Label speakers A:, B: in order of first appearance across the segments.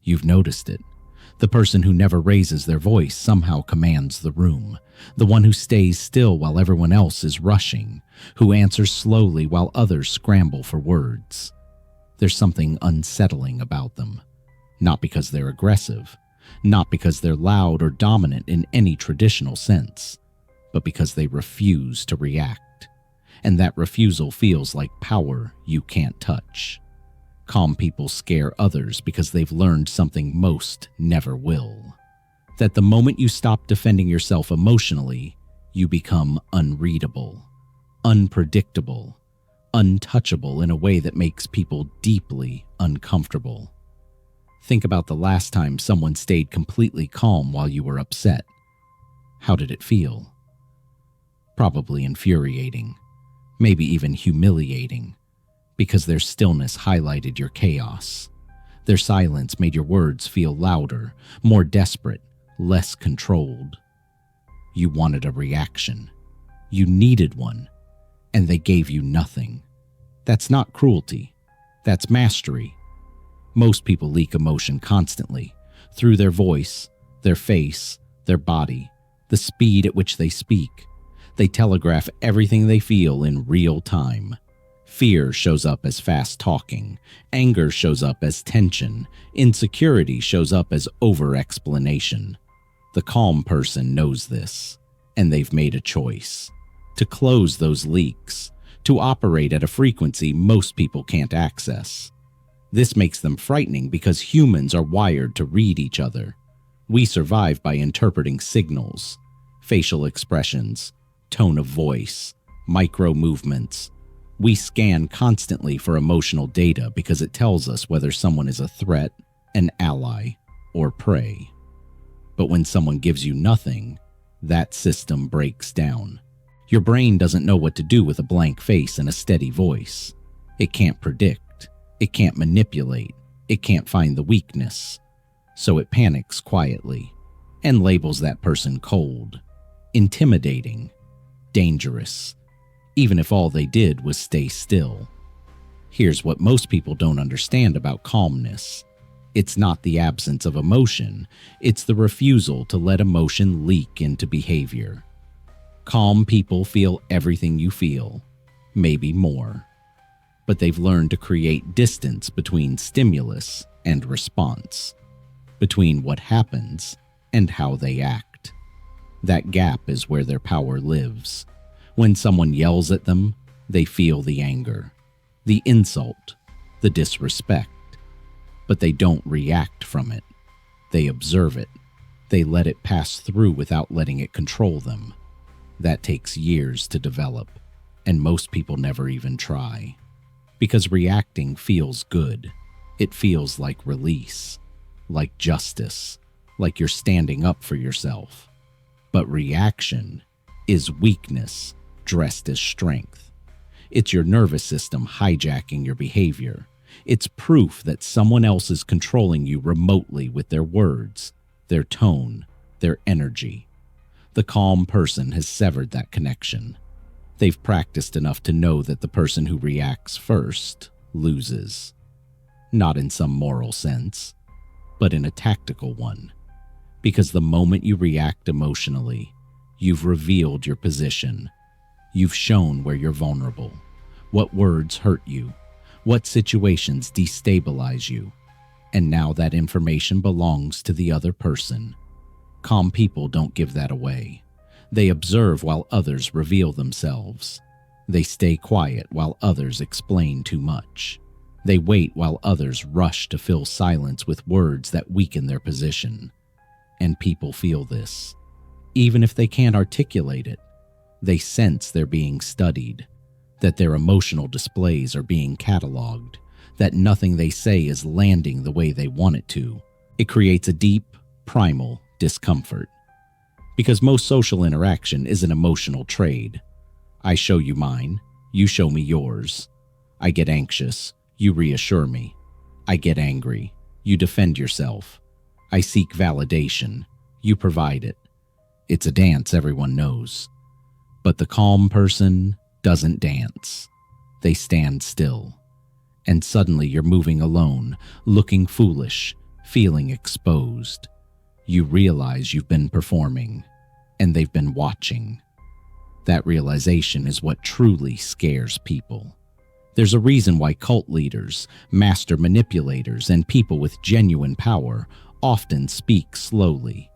A: You've noticed it. The person who never raises their voice somehow commands the room. The one who stays still while everyone else is rushing, who answers slowly while others scramble for words. There's something unsettling about them. Not because they're aggressive, not because they're loud or dominant in any traditional sense, but because they refuse to react. And that refusal feels like power you can't touch. Calm people scare others because they've learned something most never will. That the moment you stop defending yourself emotionally, you become unreadable, unpredictable, untouchable in a way that makes people deeply uncomfortable. Think about the last time someone stayed completely calm while you were upset. How did it feel? Probably infuriating, maybe even humiliating, because their stillness highlighted your chaos. Their silence made your words feel louder, more desperate, less controlled. You wanted a reaction. You needed one, and they gave you nothing. That's not cruelty. That's mastery. Most people leak emotion constantly, through their voice, their face, their body, the speed at which they speak. They telegraph everything they feel in real time. Fear shows up as fast talking, anger shows up as tension, insecurity shows up as over-explanation. The calm person knows this, and they've made a choice. To close those leaks, to operate at a frequency most people can't access. This makes them frightening because humans are wired to read each other. We survive by interpreting signals, facial expressions, tone of voice, micro movements. We scan constantly for emotional data because it tells us whether someone is a threat, an ally, or prey. But when someone gives you nothing, that system breaks down. Your brain doesn't know what to do with a blank face and a steady voice. It can't predict. It can't manipulate. It can't find the weakness. So it panics quietly and labels that person cold, intimidating, dangerous, even if all they did was stay still. Here's what most people don't understand about calmness. It's not the absence of emotion, it's the refusal to let emotion leak into behavior. Calm people feel everything you feel, maybe more. But they've learned to create distance between stimulus and response, between what happens and how they act. That gap is where their power lives. When someone yells at them, they feel the anger, the insult, the disrespect. But they don't react from it. They observe it. They let it pass through without letting it control them. That takes years to develop, and most people never even try. Because reacting feels good. It feels like release, like justice, like you're standing up for yourself. But reaction is weakness dressed as strength. It's your nervous system hijacking your behavior. It's proof that someone else is controlling you remotely with their words, their tone, their energy. The calm person has severed that connection. They've practiced enough to know that the person who reacts first loses. Not in some moral sense, but in a tactical one. Because the moment you react emotionally, you've revealed your position. You've shown where you're vulnerable, what words hurt you, what situations destabilize you, and now that information belongs to the other person. Calm people don't give that away. They observe while others reveal themselves. They stay quiet while others explain too much. They wait while others rush to fill silence with words that weaken their position. And people feel this. Even if they can't articulate it, they sense they're being studied, that their emotional displays are being cataloged, that nothing they say is landing the way they want it to. It creates a deep, primal discomfort. Because most social interaction is an emotional trade. I show you mine, you show me yours. I get anxious, you reassure me. I get angry, you defend yourself. I seek validation, you provide it. It's a dance everyone knows. But the calm person doesn't dance. They stand still. And suddenly you're moving alone, looking foolish, feeling exposed. You realize you've been performing, and they've been watching. That realization is what truly scares people. There's a reason why cult leaders, master manipulators, and people with genuine power often speak slowly.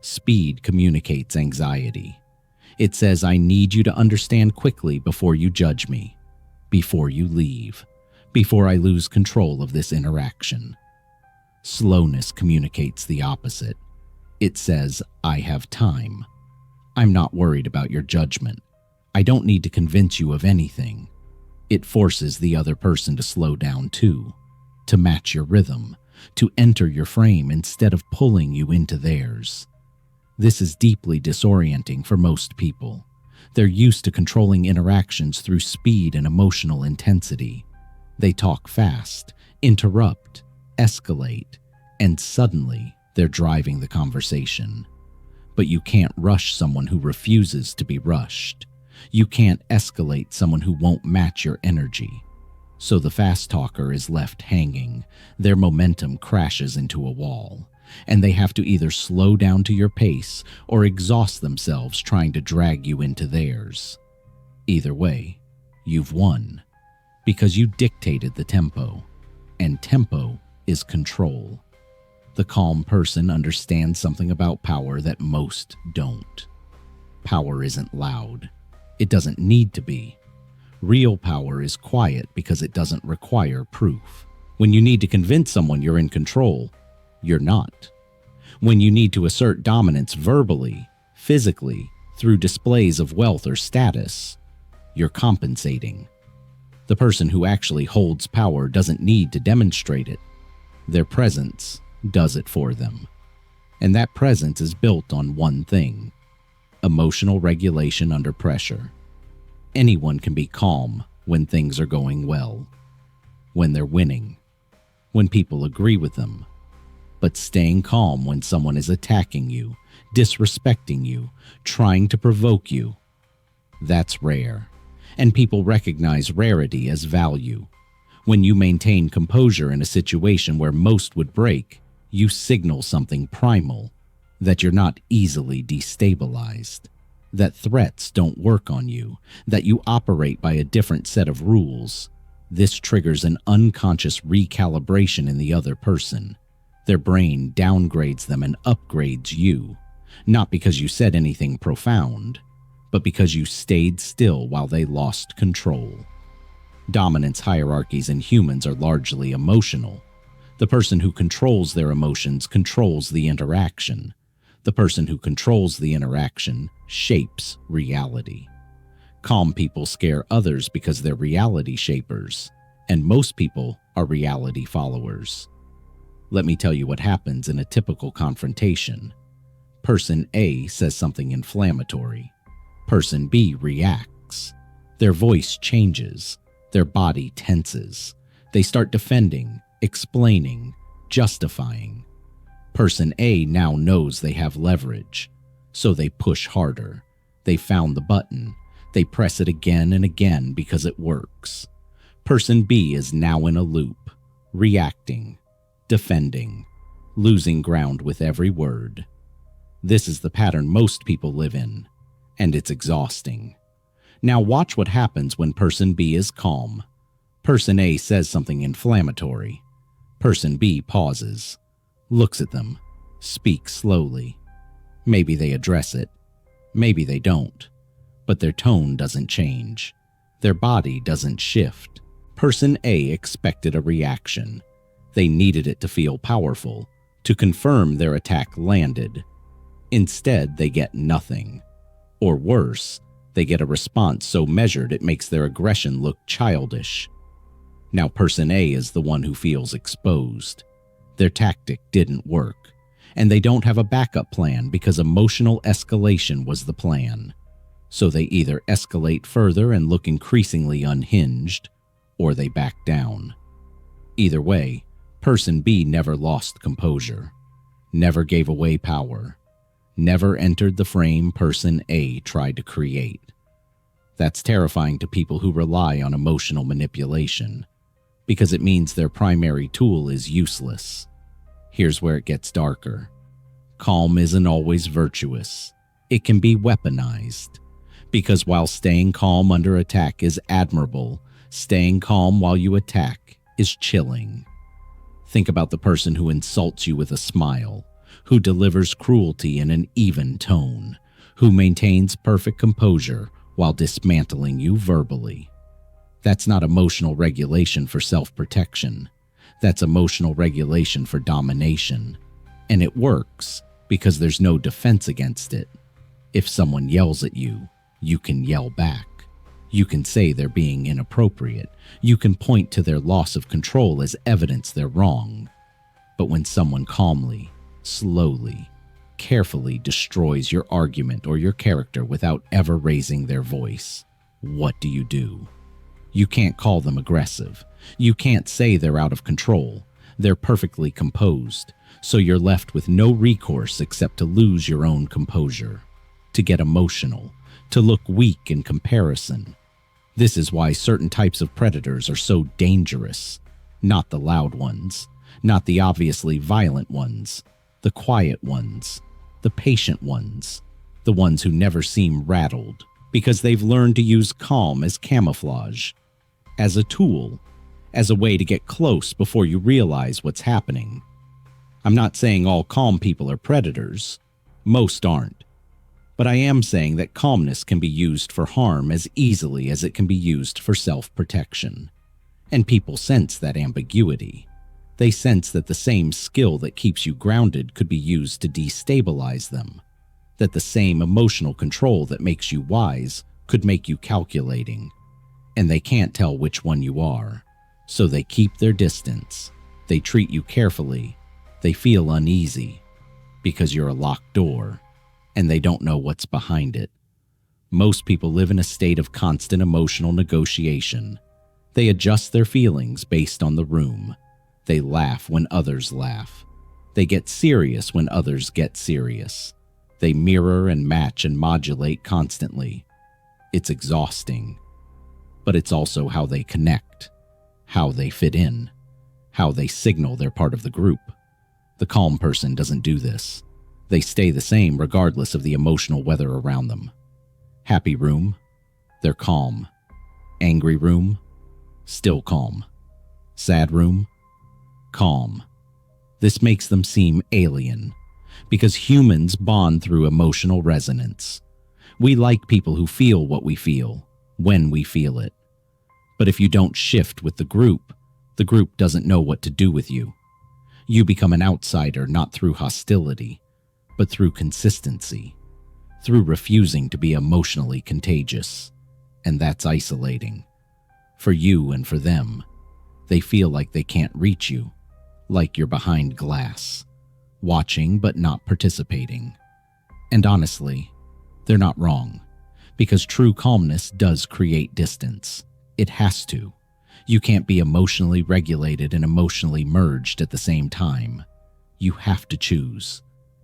A: Speed communicates anxiety. It says, I need you to understand quickly before you judge me, before you leave, before I lose control of this interaction. Slowness communicates the opposite. It says, I have time. I'm not worried about your judgment. I don't need to convince you of anything. It forces the other person to slow down too, to match your rhythm, to enter your frame instead of pulling you into theirs. This is deeply disorienting for most people. They're used to controlling interactions through speed and emotional intensity. They talk fast, interrupt, escalate, and suddenly they're driving the conversation. But you can't rush someone who refuses to be rushed. You can't escalate someone who won't match your energy. So the fast talker is left hanging. Their momentum crashes into a wall, and they have to either slow down to your pace or exhaust themselves trying to drag you into theirs. Either way, you've won, because you dictated the tempo, and tempo is control. The calm person understands something about power that most don't. Power isn't loud. It doesn't need to be. Real power is quiet because it doesn't require proof. When you need to convince someone you're in control, you're not. When you need to assert dominance verbally, physically, through displays of wealth or status, you're compensating. The person who actually holds power doesn't need to demonstrate it. Their presence does it for them. And that presence is built on one thing: emotional regulation under pressure. Anyone can be calm when things are going well, when they're winning, when people agree with them. But staying calm when someone is attacking you, disrespecting you, trying to provoke you, that's rare. And people recognize rarity as value. When you maintain composure in a situation where most would break, you signal something primal, that you're not easily destabilized, that threats don't work on you, that you operate by a different set of rules. This triggers an unconscious recalibration in the other person. Their brain downgrades them and upgrades you, not because you said anything profound, but because you stayed still while they lost control. Dominance hierarchies in humans are largely emotional. The person who controls their emotions controls the interaction. The person who controls the interaction shapes reality. Calm people scare others because they're reality shapers, and most people are reality followers. Let me tell you what happens in a typical confrontation. Person A says something inflammatory. Person B reacts. Their voice changes. Their body tenses. They start defending, explaining, justifying. Person A now knows they have leverage, so they push harder. They found the button. They press it again and again because it works. Person B is now in a loop, reacting, defending, losing ground with every word. This is the pattern most people live in, and it's exhausting. Now watch what happens when Person B is calm. Person A says something inflammatory. Person B pauses, looks at them, speaks slowly. Maybe they address it. Maybe they don't. But their tone doesn't change. Their body doesn't shift. Person A expected a reaction. They needed it to feel powerful, to confirm their attack landed. Instead, they get nothing. Or worse, they get a response so measured it makes their aggression look childish. Now Person A is the one who feels exposed. Their tactic didn't work, and they don't have a backup plan because emotional escalation was the plan. So they either escalate further and look increasingly unhinged, or they back down. Either way, Person B never lost composure, never gave away power, never entered the frame Person A tried to create. That's terrifying to people who rely on emotional manipulation, because it means their primary tool is useless. Here's where it gets darker. Calm isn't always virtuous. It can be weaponized. Because while staying calm under attack is admirable, staying calm while you attack is chilling. Think about the person who insults you with a smile, who delivers cruelty in an even tone, who maintains perfect composure while dismantling you verbally. That's not emotional regulation for self-protection. That's emotional regulation for domination. And it works because there's no defense against it. If someone yells at you, you can yell back. You can say they're being inappropriate. You can point to their loss of control as evidence they're wrong. But when someone calmly, slowly, carefully destroys your argument or your character without ever raising their voice, what do? You can't call them aggressive. You can't say they're out of control. They're perfectly composed, so you're left with no recourse except to lose your own composure, to get emotional, to look weak in comparison. This is why certain types of predators are so dangerous. Not the loud ones, not the obviously violent ones, the quiet ones, the patient ones, the ones who never seem rattled because they've learned to use calm as camouflage, as a tool, as a way to get close before you realize what's happening. I'm not saying all calm people are predators. Most aren't. But I am saying that calmness can be used for harm as easily as it can be used for self-protection. And people sense that ambiguity. They sense that the same skill that keeps you grounded could be used to destabilize them. That the same emotional control that makes you wise could make you calculating. And they can't tell which one you are. So they keep their distance. They treat you carefully. They feel uneasy because you're a locked door. And they don't know what's behind it. Most people live in a state of constant emotional negotiation. They adjust their feelings based on the room. They laugh when others laugh. They get serious when others get serious. They mirror and match and modulate constantly. It's exhausting. But it's also how they connect, how they fit in, how they signal they're part of the group. The calm person doesn't do this. They stay the same regardless of the emotional weather around them. Happy room, they're calm. Angry room, still calm. Sad room, calm. This makes them seem alien, because humans bond through emotional resonance. We like people who feel what we feel, when we feel it. But if you don't shift with the group doesn't know what to do with you. You become an outsider not through hostility, but through consistency, through refusing to be emotionally contagious. And that's isolating. For you and for them. They feel like they can't reach you, like you're behind glass, watching but not participating. And honestly, they're not wrong, because true calmness does create distance. It has to. You can't be emotionally regulated and emotionally merged at the same time. You have to choose.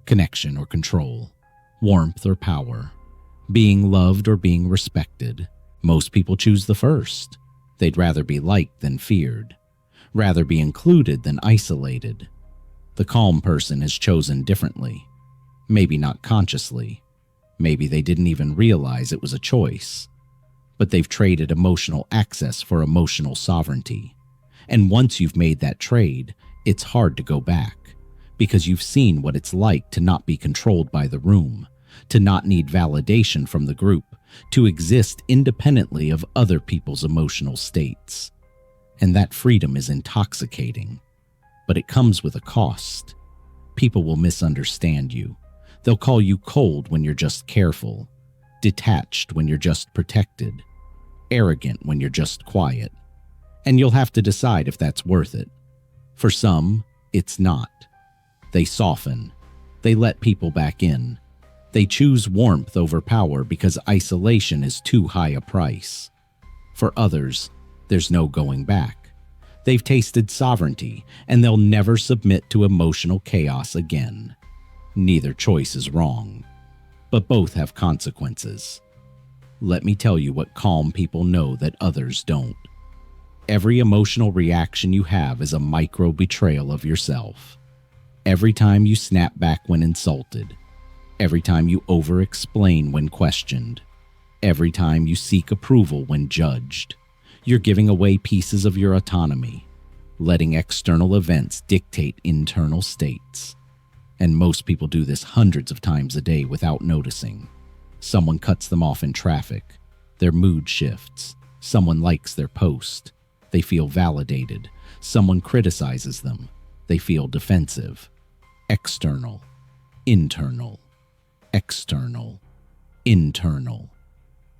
A: Connection or control, warmth or power, being loved or being respected. Most people choose the first. They'd rather be liked than feared, rather be included than isolated. The calm person has chosen differently, maybe not consciously, maybe they didn't even realize it was a choice, but they've traded emotional access for emotional sovereignty. And once you've made that trade, it's hard to go back. Because you've seen what it's like to not be controlled by the room, to not need validation from the group, to exist independently of other people's emotional states. And that freedom is intoxicating, but it comes with a cost. People will misunderstand you. They'll call you cold when you're just careful, detached when you're just protected, arrogant when you're just quiet. And you'll have to decide if that's worth it. For some, it's not. They soften. They let people back in. They choose warmth over power because isolation is too high a price. For others, there's no going back. They've tasted sovereignty, and they'll never submit to emotional chaos again. Neither choice is wrong, but both have consequences. Let me tell you what calm people know that others don't. Every emotional reaction you have is a micro betrayal of yourself. Every time you snap back when insulted, every time you over-explain when questioned, every time you seek approval when judged, you're giving away pieces of your autonomy, letting external events dictate internal states. And most people do this hundreds of times a day without noticing. Someone cuts them off in traffic. Their mood shifts. Someone likes their post. They feel validated. Someone criticizes them. They feel defensive. External, internal, external, internal.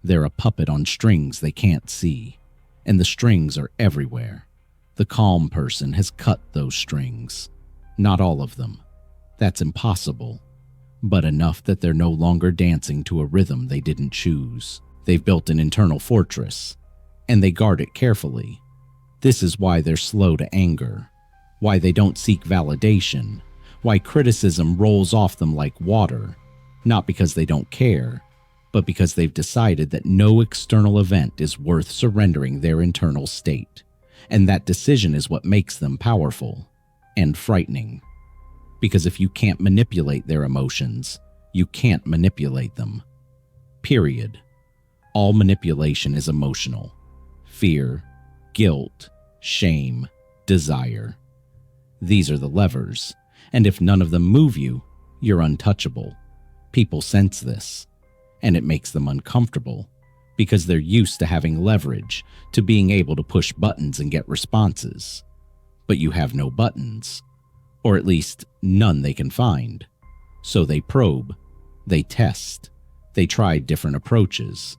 A: They're a puppet on strings they can't see, and the strings are everywhere. The calm person has cut those strings. Not all of them. That's impossible, but enough that they're no longer dancing to a rhythm they didn't choose. They've built an internal fortress, and they guard it carefully. This is why they're slow to anger, why they don't seek validation, why criticism rolls off them like water, not because they don't care, but because they've decided that no external event is worth surrendering their internal state, and that decision is what makes them powerful and frightening. Because if you can't manipulate their emotions, you can't manipulate them. Period. All manipulation is emotional. Fear, guilt, shame, desire. These are the levers, and if none of them move you, you're untouchable. People sense this, and it makes them uncomfortable because they're used to having leverage, to being able to push buttons and get responses. But you have no buttons, or at least none they can find. So they probe, they test, they try different approaches.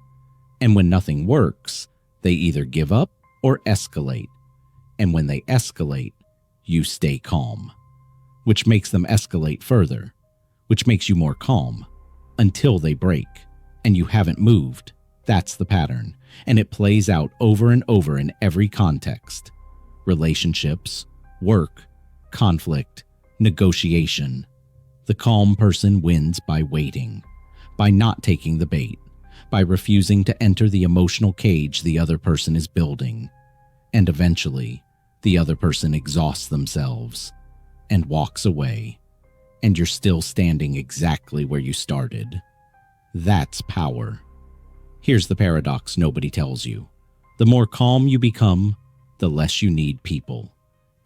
A: And when nothing works, they either give up or escalate. And when they escalate, you stay calm, which makes them escalate further, which makes you more calm, until they break, and you haven't moved. That's the pattern, and it plays out over and over in every context. Relationships, work, conflict, negotiation. The calm person wins by waiting, by not taking the bait, by refusing to enter the emotional cage the other person is building. And eventually, the other person exhausts themselves and walks away, and you're still standing exactly where you started. That's power. Here's the paradox nobody tells you. The more calm you become, the less you need people.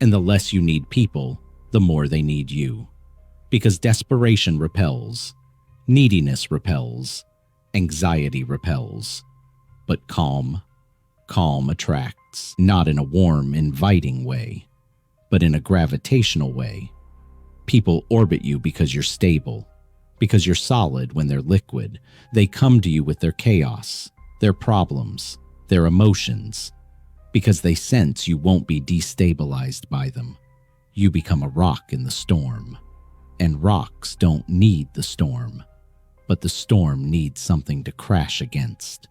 A: And the less you need people, the more they need you. Because desperation repels, neediness repels, anxiety repels. But calm attracts, not in a warm, inviting way, but in a gravitational way. People orbit you because you're stable, because you're solid when they're liquid. They come to you with their chaos, their problems, their emotions, because they sense you won't be destabilized by them. You become a rock in the storm, and rocks don't need the storm, but the storm needs something to crash against.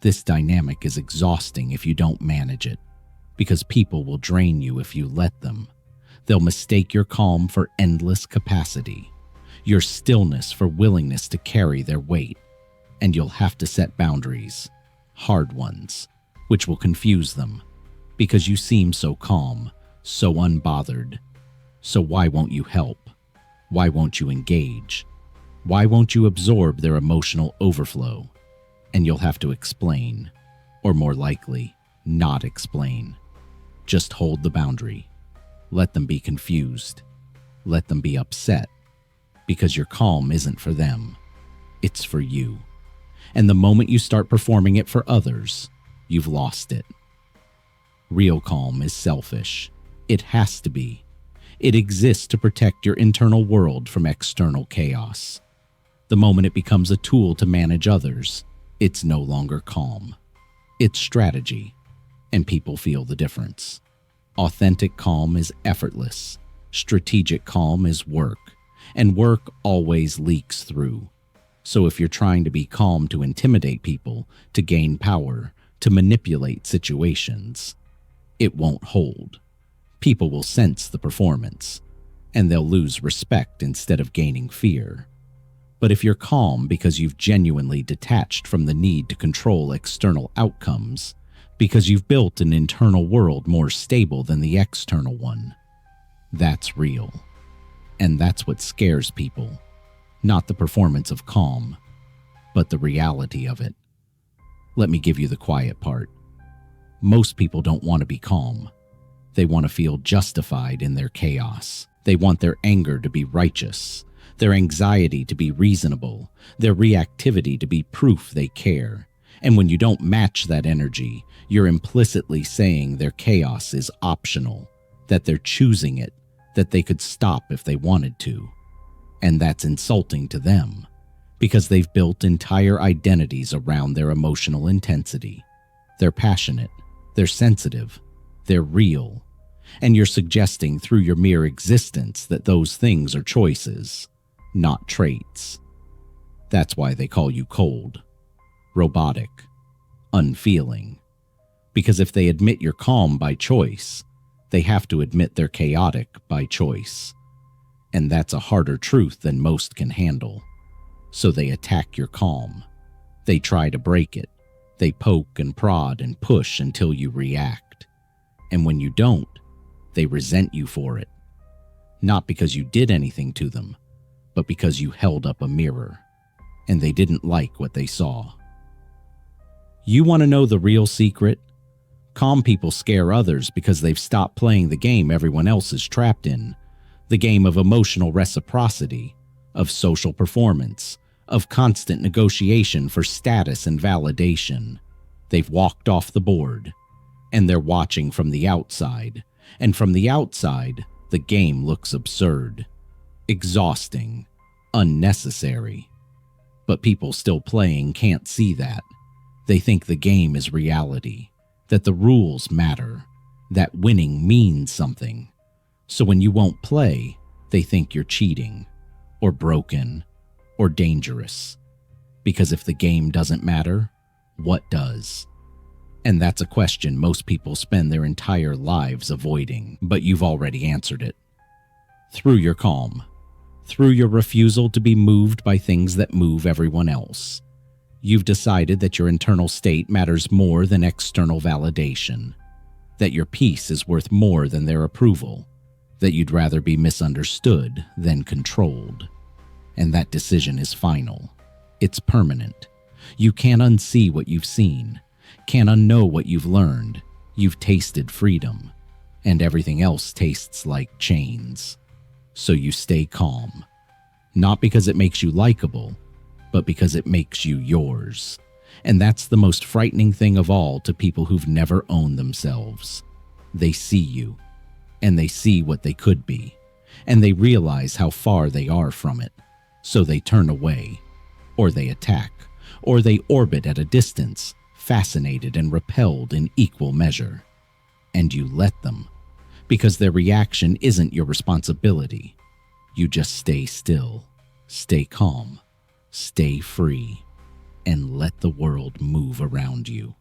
A: This dynamic is exhausting if you don't manage it, because people will drain you if you let them. They'll mistake your calm for endless capacity, your stillness for willingness to carry their weight, and you'll have to set boundaries, hard ones, which will confuse them, because you seem so calm, so unbothered. So why won't you help? Why won't you engage? Why won't you absorb their emotional overflow? And you'll have to explain, or more likely, not explain. Just hold the boundary. Let them be confused. Let them be upset. Because your calm isn't for them. It's for you. And the moment you start performing it for others, you've lost it. Real calm is selfish. It has to be. It exists to protect your internal world from external chaos. The moment it becomes a tool to manage others, it's no longer calm. It's strategy, and people feel the difference. Authentic calm is effortless. Strategic calm is work, and work always leaks through. So if you're trying to be calm to intimidate people, to gain power, to manipulate situations, it won't hold. People will sense the performance, and they'll lose respect instead of gaining fear. But if you're calm because you've genuinely detached from the need to control external outcomes, because you've built an internal world more stable than the external one, that's real. And that's what scares people. Not the performance of calm, but the reality of it. Let me give you the quiet part. Most people don't want to be calm. They want to feel justified in their chaos. They want their anger to be righteous, their anxiety to be reasonable, their reactivity to be proof they care. And when you don't match that energy, you're implicitly saying their chaos is optional, that they're choosing it, that they could stop if they wanted to. And that's insulting to them, because they've built entire identities around their emotional intensity. They're passionate, they're sensitive, they're real. And you're suggesting through your mere existence that those things are choices, not traits. That's why they call you cold, robotic, unfeeling. Because if they admit you're calm by choice, they have to admit they're chaotic by choice. And that's a harder truth than most can handle. So they attack your calm. They try to break it. They poke and prod and push until you react. And when you don't, they resent you for it. Not because you did anything to them, but because you held up a mirror, and they didn't like what they saw. You want to know the real secret? Calm people scare others because they've stopped playing the game everyone else is trapped in. The game of emotional reciprocity, of social performance, of constant negotiation for status and validation. They've walked off the board, and they're watching from the outside. And from the outside, the game looks absurd, exhausting, unnecessary. But people still playing can't see that. They think the game is reality, that the rules matter, that winning means something. So when you won't play, they think you're cheating, or broken, or dangerous. Because if the game doesn't matter, what does? And that's a question most people spend their entire lives avoiding, but you've already answered it. Through your calm, through your refusal to be moved by things that move everyone else, you've decided that your internal state matters more than external validation, that your peace is worth more than their approval, that you'd rather be misunderstood than controlled. And that decision is final. It's permanent. You can't unsee what you've seen. Can't unknow what you've learned. You've tasted freedom, and everything else tastes like chains. So you stay calm, not because it makes you likable, but because it makes you yours. And that's the most frightening thing of all to people who've never owned themselves. They see you, and they see what they could be, and they realize how far they are from it. So they turn away, or they attack, or they orbit at a distance, fascinated and repelled in equal measure. And you let them, because their reaction isn't your responsibility. You just stay still, stay calm, stay free, and let the world move around you.